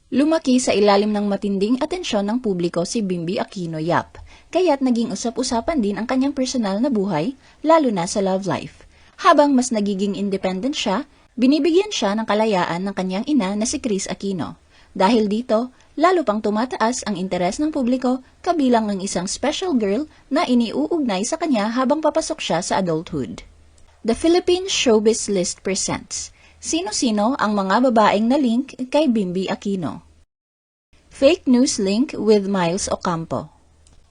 Lumaki sa ilalim ng matinding atensyon ng publiko si Bimby Aquino Yap, kaya't naging usap-usapan din ang kanyang personal na buhay, lalo na sa love life. Habang mas nagiging independent siya, binibigyan siya ng kalayaan ng kanyang ina na si Kris Aquino. Dahil dito, lalo pang tumataas ang interes ng publiko kabilang ang isang special girl na iniuugnay sa kanya habang papasok siya sa adulthood. The Philippine Showbiz List presents Sino-sino ang mga babaeng na link kay Bimby Aquino? Fake news link with Miles Ocampo.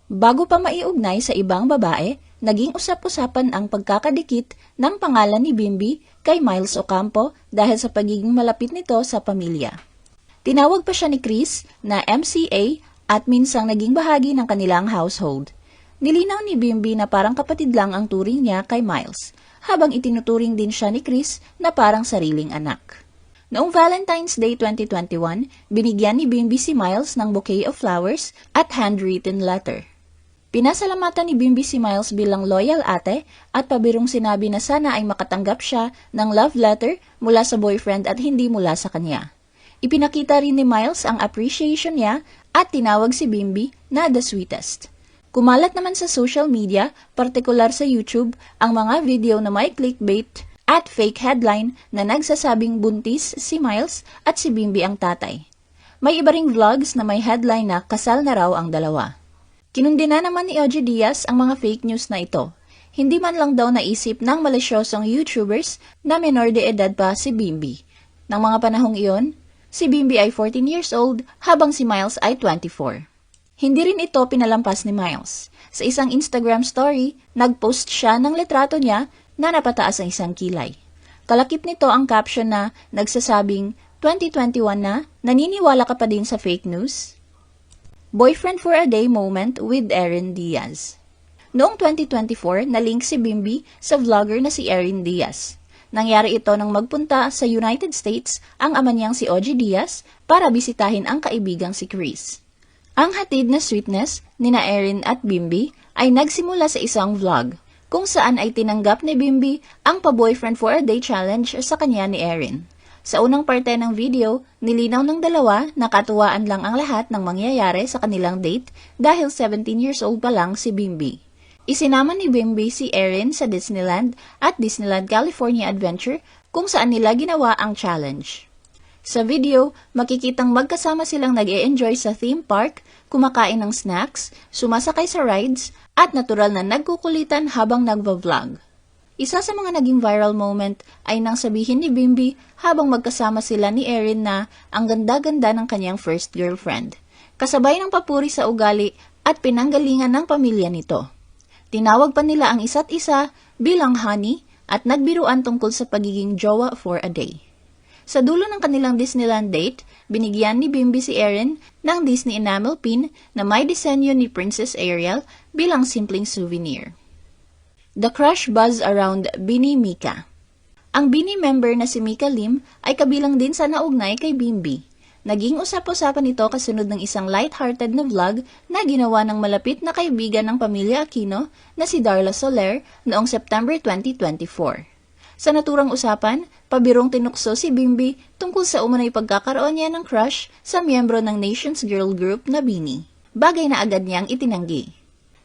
Bago pa maiugnay sa ibang babae, naging usap-usapan ang pagkakadikit ng pangalan ni Bimby kay Miles Ocampo dahil sa pagiging malapit nito sa pamilya. Tinawag pa siya ni Kris na MCA at minsang naging bahagi ng kanilang household. Nilinaw ni Bimby na parang kapatid lang ang turing niya kay Miles, habang itinuturing din siya ni Kris na parang sariling anak. Noong Valentine's Day 2021, binigyan ni Bimby si Miles ng bouquet of flowers at handwritten letter. Pinasalamatan ni Bimby si Miles bilang loyal ate at pabirong sinabi na sana ay makatanggap siya ng love letter mula sa boyfriend at hindi mula sa kanya. Ipinakita rin ni Miles ang appreciation niya at tinawag si Bimby na the sweetest. Kumalat naman sa social media, partikular sa YouTube, ang mga video na may clickbait at fake headline na nagsasabing buntis si Miles at si Bimby ang tatay. May iba ring vlogs na may headline na kasal na raw ang dalawa. Kinundina naman ni Ogie Diaz ang mga fake news na ito. Hindi man lang daw naisip ng malisyosong YouTubers na menor de edad pa si Bimby. Nang mga panahong iyon, si Bimby ay 14 years old habang si Miles ay 24. Hindi rin ito pinalampas ni Miles. Sa isang Instagram story, nagpost siya ng litrato niya na napataas ang isang kilay. Kalakip nito ang caption na nagsasabing, 2021 na, naniniwala ka pa din sa fake news? Boyfriend for a day moment with Erin Diaz. Noong 2024, nalink si Bimby sa vlogger na si Erin Diaz. Nangyari ito nang magpunta sa United States ang ama niyang si Ogie Diaz para bisitahin ang kaibigang si Kris. Ang hatid na sweetness nina Erin at Bimby ay nagsimula sa isang vlog kung saan ay tinanggap ni Bimby ang pa-boyfriend for a day challenge sa kanya ni Erin. Sa unang parte ng video, nilinaw ng dalawa na katuwaan lang ang lahat ng mangyayari sa kanilang date dahil 17 years old pa lang si Bimby. Isinama ni Bimby si Erin sa Disneyland at Disneyland California Adventure kung saan nila ginawa ang challenge. Sa video, makikitang magkasama silang nag-e-enjoy sa theme park, kumakain ng snacks, sumasakay sa rides, at natural na nagkukulitan habang nagva-vlog. Isa sa mga naging viral moment ay nang sabihin ni Bimby habang magkasama sila ni Erin na ang ganda-ganda ng kanyang first girlfriend. Kasabay ng papuri sa ugali at pinanggalingan ng pamilya nito. Tinawag pa nila ang isa't isa bilang honey at nagbiruan tungkol sa pagiging jowa for a day. Sa dulo ng kanilang Disneyland date, binigyan ni Bimby si Erin ng Disney enamel pin na may disenyo ni Princess Ariel bilang simpleng souvenir. The crush buzz around Bini Mika. Ang Bini member na si Mika Lim ay kabilang din sa naugnay kay Bimby. Naging usap-usapan ito kasunod ng isang light-hearted na vlog na ginawa ng malapit na kaibigan ng pamilya Aquino na si Darla Soler noong September 2024. Sa naturang usapan, pabirong tinukso si Bimby tungkol sa umano'y pagkakaroon niya ng crush sa miyembro ng Nations Girl Group na Bini. Bagay na agad niyang itinanggi.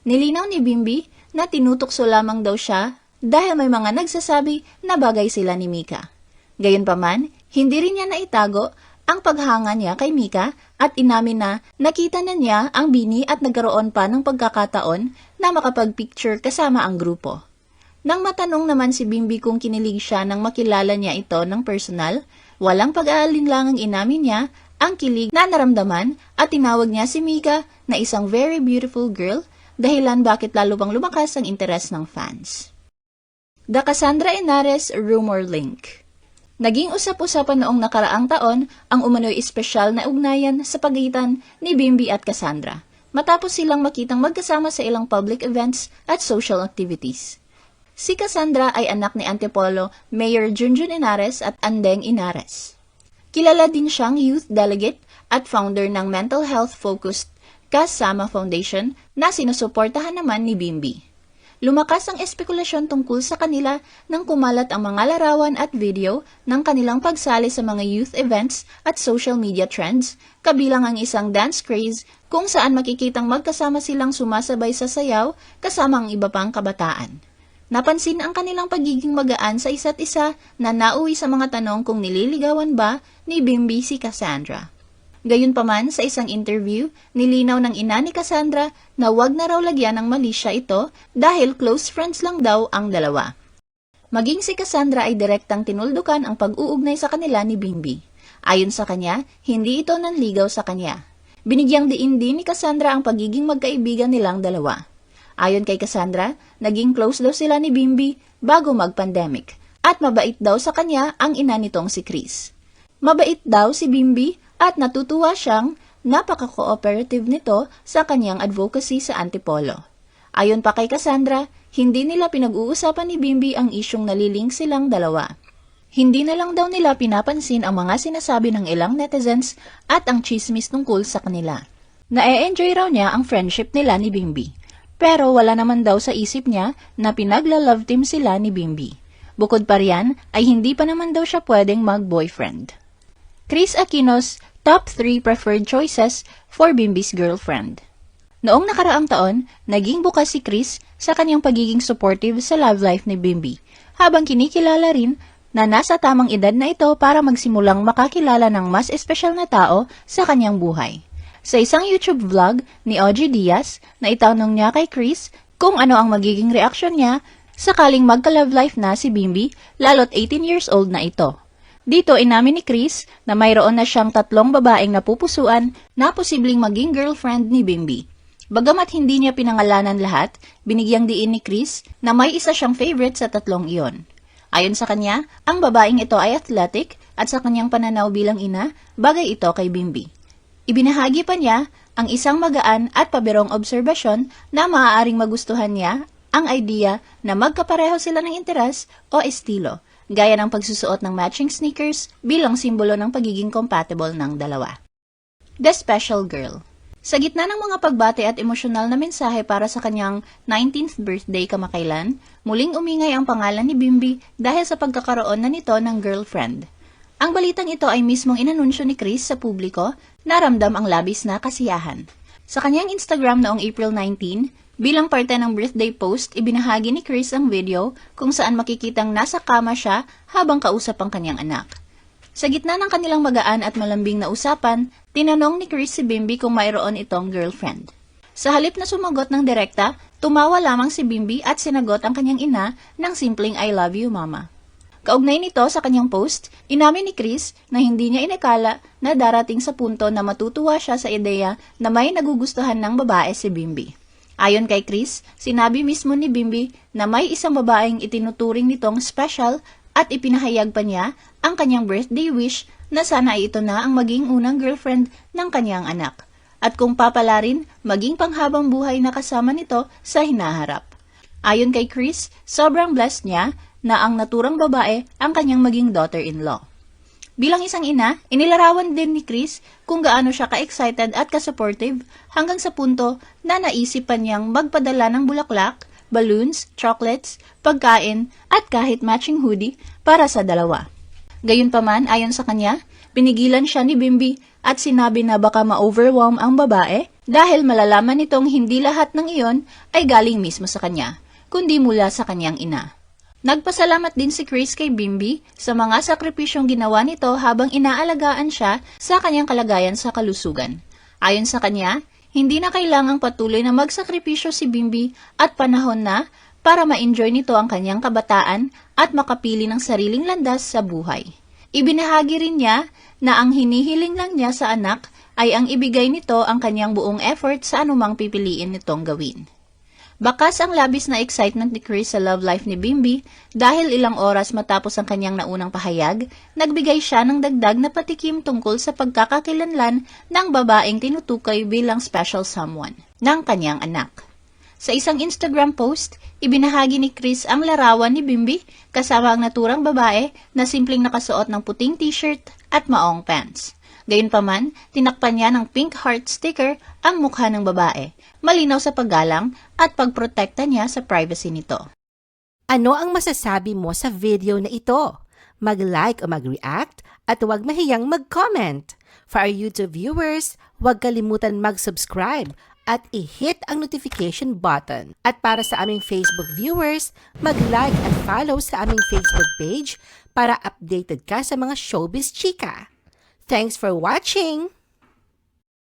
Nilinaw ni Bimby na tinutukso lamang daw siya dahil may mga nagsasabi na bagay sila ni Mika. Gayunpaman, hindi rin niya naitago ang paghanga niya kay Mika at inamin na nakita na niya ang Bini at nagkaroon pa ng pagkakataon na makapag-picture kasama ang grupo. Nang matanong naman si Bimby kung kinilig siya nang makilala niya ito ng personal, walang pag-aalinlangang inamin niya ang kilig na naramdaman at tinawag niya si Mika na isang very beautiful girl, dahilan bakit lalo pang lumakas ang interes ng fans. The Cassandra Henares Rumor Link. Naging usap-usapan noong nakaraang taon ang umano'y espesyal na ugnayan sa pagitan ni Bimby at Cassandra, matapos silang makitang magkasama sa ilang public events at social activities. Si Cassandra ay anak ni Antipolo Mayor Junjun Henares at Andeng Henares. Kilala din siyang youth delegate at founder ng mental health-focused Kasama Foundation na sinusuportahan naman ni Bimby. Lumakas ang espekulasyon tungkol sa kanila nang kumalat ang mga larawan at video ng kanilang pagsali sa mga youth events at social media trends, kabilang ang isang dance craze kung saan makikitang magkasama silang sumasabay sa sayaw kasama ang iba pang kabataan. Napansin ang kanilang pagiging magaan sa isa't isa na nauwi sa mga tanong kung nililigawan ba ni Bimby si Cassandra. Gayunpaman, sa isang interview, nilinaw ng ina ni Cassandra na wag na raw lagyan ng mali siya ito dahil close friends lang daw ang dalawa. Maging si Cassandra ay direktang tinuldukan ang pag-uugnay sa kanila ni Bimby. Ayon sa kanya, hindi ito nanligaw sa kanya. Binigyang diin din ni Cassandra ang pagiging magkaibigan nilang dalawa. Ayon kay Cassandra, naging close daw sila ni Bimby bago mag-pandemic at mabait daw sa kanya ang ina nitong si Chris. Mabait daw si Bimby at natutuwa siyang napaka-cooperative nito sa kanyang advocacy sa Antipolo. Ayon pa kay Cassandra, hindi nila pinag-uusapan ni Bimby ang isyong nalilink silang dalawa. Hindi na lang daw nila pinapansin ang mga sinasabi ng ilang netizens at ang chismis tungkol sa kanila. Na-enjoy raw niya ang friendship nila ni Bimby. Pero wala naman daw sa isip niya na pinagla-love team sila ni Bimby. Bukod pa riyan, ay hindi pa naman daw siya pwedeng mag-boyfriend. Chris Aquino's Top 3 Preferred Choices for Bimby's Girlfriend. Noong nakaraang taon, naging bukas si Chris sa kanyang pagiging supportive sa love life ni Bimby, habang kinikilala rin na nasa tamang edad na ito para magsimulang makakilala ng mas espesyal na tao sa kanyang buhay. Sa isang YouTube vlog ni OG Diaz, na itanong niya kay Chris kung ano ang magiging reaksyon niya sakaling magka-love life na si Bimby, lalo't 18 years old na ito. Dito inamin ni Chris na mayroon na siyang 3 babaeng napupusuan na posibleng maging girlfriend ni Bimby. Bagamat hindi niya pinangalanan lahat, binigyang diin ni Chris na may isa siyang favorite sa 3 iyon. Ayon sa kanya, ang babaeng ito ay athletic at sa kanyang pananaw bilang ina, bagay ito kay Bimby. Ibinahagi pa niya ang isang magaan at pabirong obserbasyon na maaaring magustuhan niya ang idea na magkapareho sila ng interes o estilo, gaya ng pagsusuot ng matching sneakers bilang simbolo ng pagiging compatible ng dalawa. The Special Girl. Sa gitna ng mga pagbati at emosyonal na mensahe para sa kanyang 19th birthday kamakailan, muling umingay ang pangalan ni Bimby dahil sa pagkakaroon na nito ng girlfriend. Ang balitang ito ay mismong inanunsyo ni Chris sa publiko na ramdam ang labis na kasiyahan. Sa kanyang Instagram noong April 19, bilang parte ng birthday post, ibinahagi ni Chris ang video kung saan makikitang nasa kama siya habang kausap ang kanyang anak. Sa gitna ng kanilang magaan at malambing na usapan, tinanong ni Chris si Bimby kung mayroon itong girlfriend. Sa halip na sumagot ng direkta, tumawa lamang si Bimby at sinagot ang kanyang ina ng simpleng I love you, mama. Kaugnay nito sa kanyang post, inamin ni Chris na hindi niya inakala na darating sa punto na matutuwa siya sa ideya na may nagugustuhan ng babae si Bimby. Ayon kay Chris, sinabi mismo ni Bimby na may isang babaeng itinuturing nitong special at ipinahayag pa niya ang kanyang birthday wish na sana ay ito na ang maging unang girlfriend ng kanyang anak. At kung papalarin, maging panghabang buhay na kasama nito sa hinaharap. Ayon kay Chris, sobrang blessed niya na ang naturang babae ang kanyang maging daughter-in-law. Bilang isang ina, inilarawan din ni Chris kung gaano siya ka-excited at ka-supportive hanggang sa punto na naisipan niyang magpadala ng bulaklak, balloons, chocolates, pagkain at kahit matching hoodie para sa dalawa. Gayunpaman, ayon sa kanya, pinigilan siya ni Bimby at sinabi na baka ma-overwhelm ang babae dahil malalaman nitong hindi lahat ng iyon ay galing mismo sa kanya, kundi mula sa kanyang ina. Nagpasalamat din si Chris kay Bimby sa mga sakripisyong ginawa nito habang inaalagaan siya sa kanyang kalagayan sa kalusugan. Ayon sa kanya, hindi na kailangang patuloy na magsakripisyo si Bimby at panahon na para ma-enjoy nito ang kanyang kabataan at makapili ng sariling landas sa buhay. Ibinahagi rin niya na ang hinihiling lang niya sa anak ay ang ibigay nito ang kanyang buong effort sa anumang pipiliin nitong gawin. Bakas ang labis na excitement ni Chris sa love life ni Bimby dahil ilang oras matapos ang kanyang naunang pahayag, nagbigay siya ng dagdag na patikim tungkol sa pagkakakilanlan ng babaeng tinutukoy bilang special someone ng kanyang anak. Sa isang Instagram post, ibinahagi ni Chris ang larawan ni Bimby kasama ang naturang babae na simpleng nakasuot ng puting t-shirt at maong pants. Gayunpaman, tinakpan niya ng pink heart sticker ang mukha ng babae, malinaw sa paggalang at pagprotekta niya sa privacy nito. Ano ang masasabi mo sa video na ito? Mag-like o mag-react at huwag mahiyang mag-comment. For our YouTube viewers, huwag kalimutan mag-subscribe at i-hit ang notification button. At para sa aming Facebook viewers, mag-like at follow sa aming Facebook page para updated ka sa mga showbiz chika. Thanks for watching!